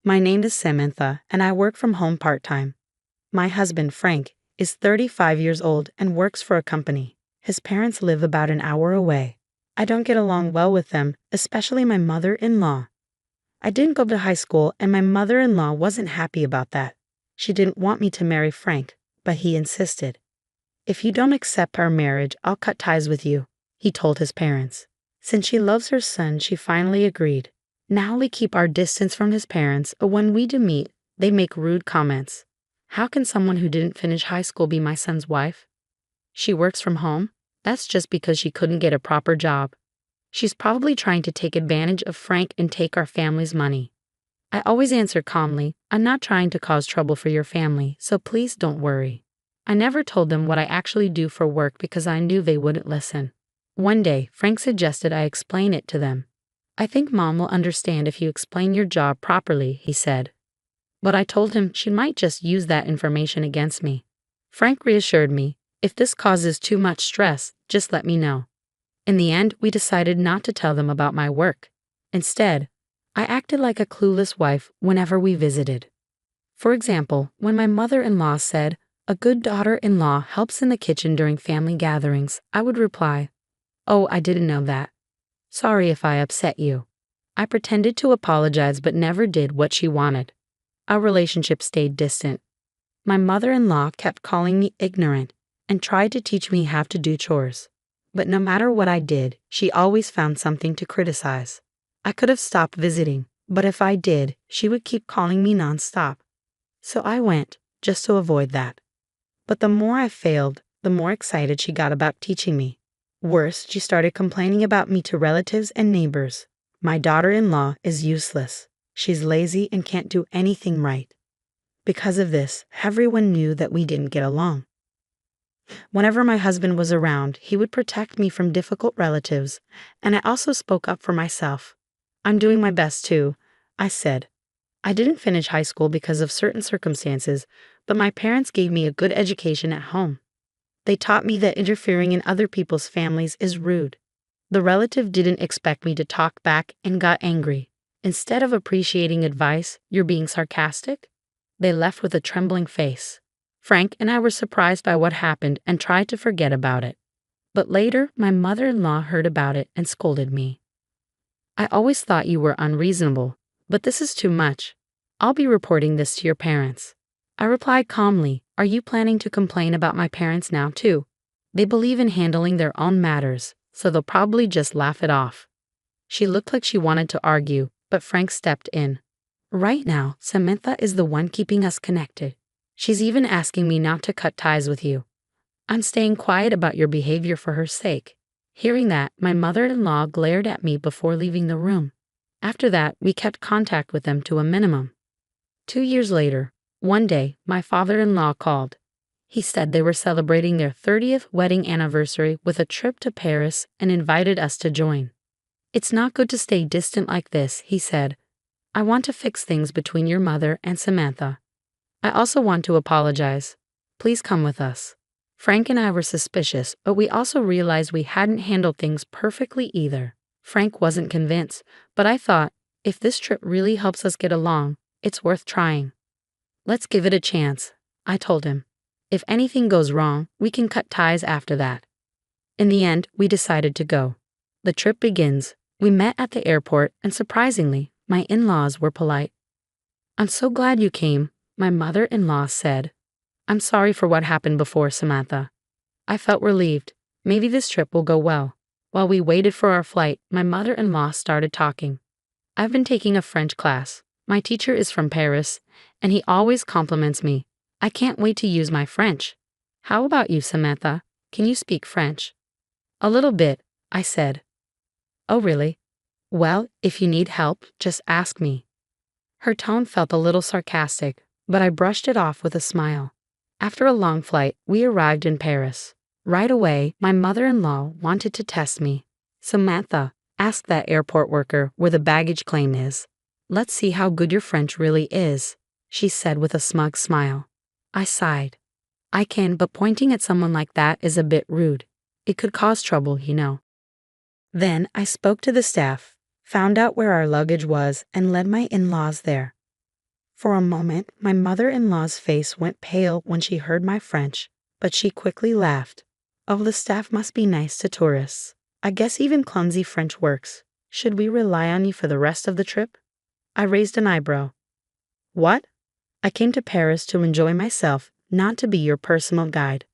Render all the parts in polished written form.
My name is Samantha, and I work from home part-time. My husband, Frank, is 35 years old and works for a company. His parents live about an hour away. I don't get along well with them, especially my mother-in-law. I didn't go to high school, and my mother-in-law wasn't happy about that. She didn't want me to marry Frank, but he insisted. "If you don't accept our marriage, I'll cut ties with you," he told his parents. Since she loves her son, she finally agreed. Now we keep our distance from his parents, but when we do meet, they make rude comments. How can someone who didn't finish high school be my son's wife? She works from home? That's just because she couldn't get a proper job. She's probably trying to take advantage of Frank and take our family's money. I always answer calmly, "I'm not trying to cause trouble for your family, so please don't worry." I never told them what I actually do for work because I knew they wouldn't listen. One day, Frank suggested I explain it to them. "I think Mom will understand if you explain your job properly," he said. But I told him she might just use that information against me. Frank reassured me, "If this causes too much stress, just let me know." In the end, we decided not to tell them about my work. Instead, I acted like a clueless wife whenever we visited. For example, when my mother-in-law said, "A good daughter-in-law helps in the kitchen during family gatherings," I would reply, "Oh, I didn't know that. Sorry if I upset you." I pretended to apologize but never did what she wanted. Our relationship stayed distant. My mother-in-law kept calling me ignorant and tried to teach me how to do chores. But no matter what I did, she always found something to criticize. I could have stopped visiting, but if I did, she would keep calling me nonstop. So I went, just to avoid that. But the more I failed, the more excited she got about teaching me. Worse, she started complaining about me to relatives and neighbors. My daughter-in-law is useless. She's lazy and can't do anything right. Because of this, everyone knew that we didn't get along. Whenever my husband was around, he would protect me from difficult relatives, and I also spoke up for myself. "I'm doing my best too," I said. "I didn't finish high school because of certain circumstances, but my parents gave me a good education at home. They taught me that interfering in other people's families is rude." The relative didn't expect me to talk back and got angry. "Instead of appreciating advice, you're being sarcastic?" They left with a trembling face. Frank and I were surprised by what happened and tried to forget about it. But later, my mother-in-law heard about it and scolded me. "I always thought you were unreasonable, but this is too much. I'll be reporting this to your parents." I replied calmly, "Are you planning to complain about my parents now too? They believe in handling their own matters, so they'll probably just laugh it off." She looked like she wanted to argue, but Frank stepped in. "Right now, Samantha is the one keeping us connected. She's even asking me not to cut ties with you. I'm staying quiet about your behavior for her sake." Hearing that, my mother-in-law glared at me before leaving the room. After that, we kept contact with them to a minimum. 2 years later, one day, my father-in-law called. He said they were celebrating their 30th wedding anniversary with a trip to Paris and invited us to join. "It's not good to stay distant like this," he said. "I want to fix things between your mother and Samantha. I also want to apologize. Please come with us." Frank and I were suspicious, but we also realized we hadn't handled things perfectly either. Frank wasn't convinced, but I thought, if this trip really helps us get along, it's worth trying. "Let's give it a chance," I told him. "If anything goes wrong, we can cut ties after that." In the end, we decided to go. The trip begins. We met at the airport, and surprisingly, my in-laws were polite. "I'm so glad you came," my mother-in-law said. "I'm sorry for what happened before, Samantha." I felt relieved. Maybe this trip will go well. While we waited for our flight, my mother-in-law started talking. "I've been taking a French class. My teacher is from Paris, and he always compliments me. I can't wait to use my French. How about you, Samantha? Can you speak French?" "A little bit," I said. "Oh, really? Well, if you need help, just ask me." Her tone felt a little sarcastic, but I brushed it off with a smile. After a long flight, we arrived in Paris. Right away, my mother-in-law wanted to test me. "Samantha, ask that airport worker where the baggage claim is. Let's see how good your French really is," she said with a smug smile. I sighed. "I can, but pointing at someone like that is a bit rude. It could cause trouble, you know." Then I spoke to the staff, found out where our luggage was, and led my in-laws there. For a moment, my mother-in-law's face went pale when she heard my French, but she quickly laughed. Oh, the staff must be nice to tourists. I guess even clumsy French works. Should we rely on you for the rest of the trip? I raised an eyebrow. What? I came to Paris to enjoy myself, not to be your personal guide.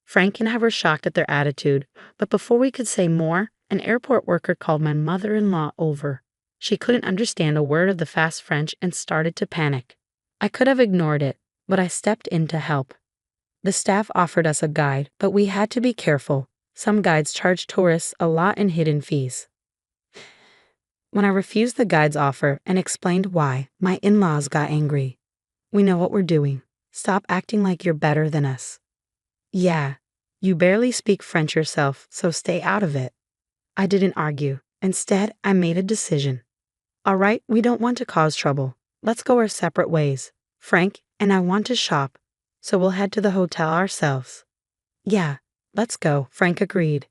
Frank and I were shocked at their attitude, but before we could say more, an airport worker called my mother-in-law over. She couldn't understand a word of the fast French and started to panic. I could have ignored it, but I stepped in to help. The staff offered us a guide, but we had to be careful. Some guides charge tourists a lot in hidden fees. When I refused the guide's offer and explained why, my in-laws got angry. We know what we're doing. Stop acting like you're better than us. Yeah, you barely speak French yourself, so stay out of it. I didn't argue. Instead, I made a decision. All right, we don't want to cause trouble. Let's go our separate ways. Frank and I want to shop, so we'll head to the hotel ourselves. Yeah, let's go, Frank agreed.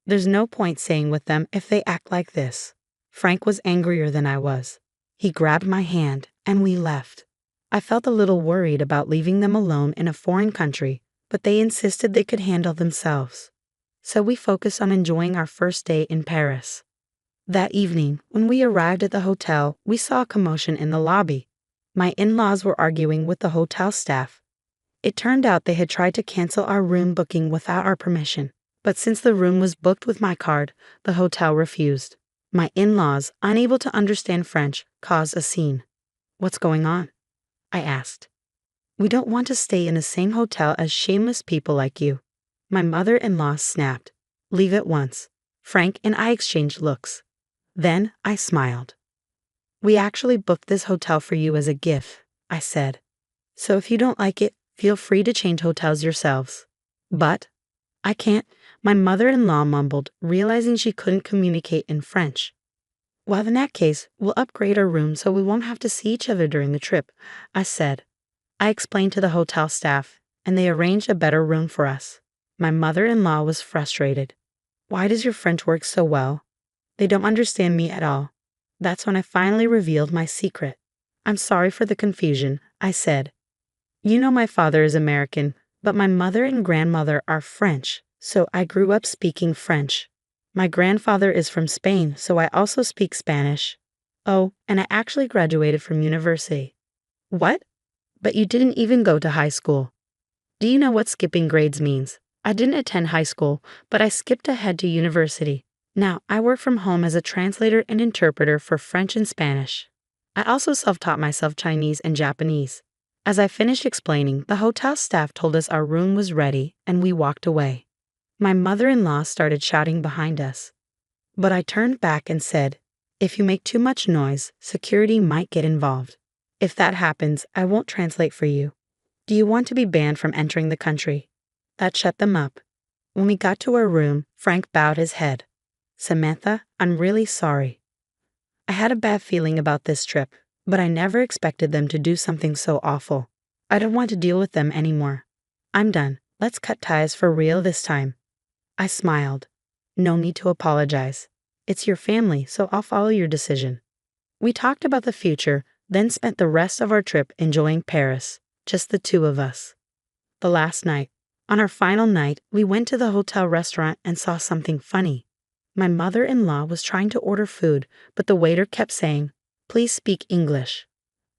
There's no point staying with them if they act like this. Frank was angrier than I was. He grabbed my hand, and we left. I felt a little worried about leaving them alone in a foreign country, but they insisted they could handle themselves. So we focused on enjoying our first day in Paris. That evening, when we arrived at the hotel, we saw a commotion in the lobby. My in-laws were arguing with the hotel staff. It turned out they had tried to cancel our room booking without our permission, but since the room was booked with my card, the hotel refused. My in-laws, unable to understand French, caused a scene. What's going on? I asked. We don't want to stay in the same hotel as shameless people like you. My mother-in-law snapped. Leave at once. Frank and I exchanged looks. Then I smiled. We actually booked this hotel for you as a gift, I said. So if you don't like it, feel free to change hotels yourselves. But I can't, my mother-in-law mumbled, realizing she couldn't communicate in French. Well, in that case, we'll upgrade our room so we won't have to see each other during the trip, I said. I explained to the hotel staff, and they arranged a better room for us. My mother-in-law was frustrated. Why does your French work so well? They don't understand me at all. That's when I finally revealed my secret. I'm sorry for the confusion, I said. You know my father is American, but my mother and grandmother are French, so I grew up speaking French. My grandfather is from Spain, so I also speak Spanish. Oh, and I actually graduated from university. What? But you didn't even go to high school. Do you know what skipping grades means? I didn't attend high school, but I skipped ahead to university. Now, I work from home as a translator and interpreter for French and Spanish. I also self-taught myself Chinese and Japanese. As I finished explaining, the hotel staff told us our room was ready, and we walked away. My mother-in-law started shouting behind us. But I turned back and said, if you make too much noise, security might get involved. If that happens, I won't translate for you. Do you want to be banned from entering the country? That shut them up. When we got to our room, Frank bowed his head. Samantha, I'm really sorry. I had a bad feeling about this trip, but I never expected them to do something so awful. I don't want to deal with them anymore. I'm done. Let's cut ties for real this time. I smiled. No need to apologize. It's your family, so I'll follow your decision. We talked about the future, then spent the rest of our trip enjoying Paris, just the two of us. The last night, on our final night, we went to the hotel restaurant and saw something funny. My mother-in-law was trying to order food, but the waiter kept saying, "Please speak English."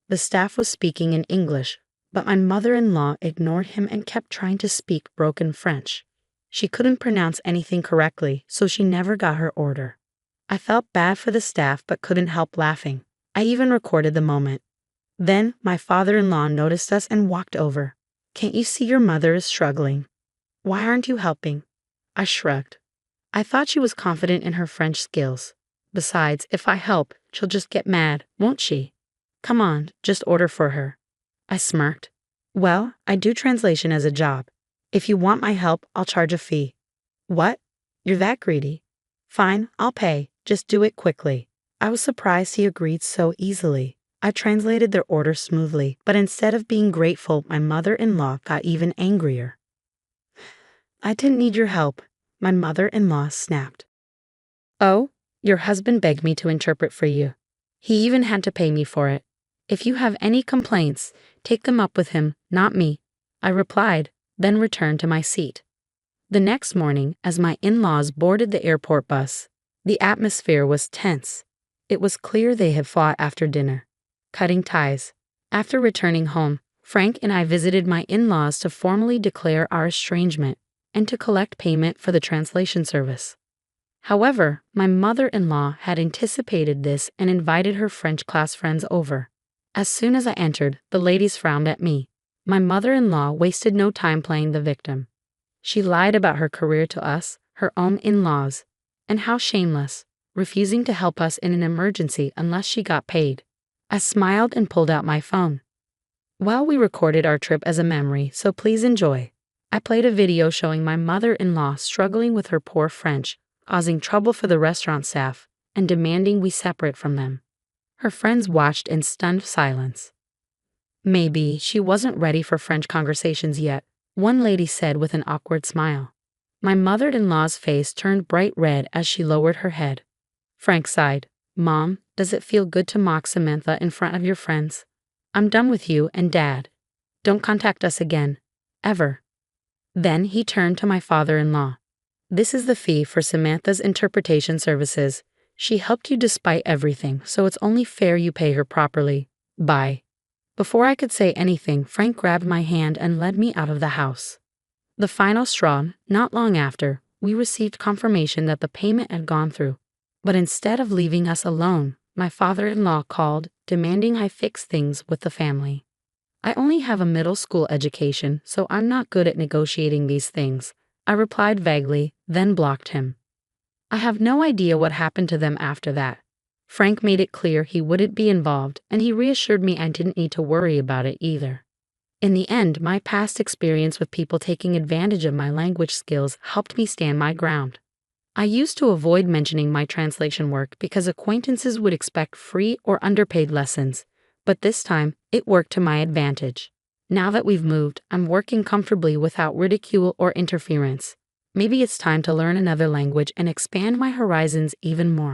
The staff was speaking in English, but my mother-in-law ignored him and kept trying to speak broken French. She couldn't pronounce anything correctly, so she never got her order. I felt bad for the staff but couldn't help laughing. I even recorded the moment. Then my father-in-law noticed us and walked over. Can't you see your mother is struggling? Why aren't you helping? I shrugged. I thought she was confident in her French skills. Besides, if I help, she'll just get mad, won't she? Come on, just order for her. I smirked. Well, I do translation as a job. If you want my help, I'll charge a fee. What? You're that greedy? Fine, I'll pay. Just do it quickly. I was surprised he agreed so easily. I translated their order smoothly, but instead of being grateful, my mother-in-law got even angrier. I didn't need your help, my mother-in-law snapped. Oh, your husband begged me to interpret for you. He even had to pay me for it. If you have any complaints, take them up with him, not me, I replied, then returned to my seat. The next morning, as my in-laws boarded the airport bus, the atmosphere was tense. It was clear they had fought after dinner. Cutting ties. After returning home, Frank and I visited my in-laws to formally declare our estrangement and to collect payment for the translation service. However, my mother-in-law had anticipated this and invited her French class friends over. As soon as I entered, the ladies frowned at me. My mother-in-law wasted no time playing the victim. She lied about her career to us, her own in-laws, and how shameless, refusing to help us in an emergency unless she got paid. I smiled and pulled out my phone. While we recorded our trip as a memory, so please enjoy, I played a video showing my mother-in-law struggling with her poor French, causing trouble for the restaurant staff, and demanding we separate from them. Her friends watched in stunned silence. Maybe she wasn't ready for French conversations yet, one lady said with an awkward smile. My mother-in-law's face turned bright red as she lowered her head. Frank sighed. Mom, does it feel good to mock Samantha in front of your friends? I'm done with you and Dad. Don't contact us again. Ever. Then he turned to my father-in-law. This is the fee for Samantha's interpretation services. She helped you despite everything, so it's only fair you pay her properly. Bye. Before I could say anything, Frank grabbed my hand and led me out of the house. The final straw, not long after, we received confirmation that the payment had gone through. But instead of leaving us alone, my father-in-law called, demanding I fix things with the family. I only have a middle school education, so I'm not good at negotiating these things, I replied vaguely, then blocked him. I have no idea what happened to them after that. Frank made it clear he wouldn't be involved, and he reassured me I didn't need to worry about it either. In the end, my past experience with people taking advantage of my language skills helped me stand my ground. I used to avoid mentioning my translation work because acquaintances would expect free or underpaid lessons, but this time, it worked to my advantage. Now that we've moved, I'm working comfortably without ridicule or interference. Maybe it's time to learn another language and expand my horizons even more.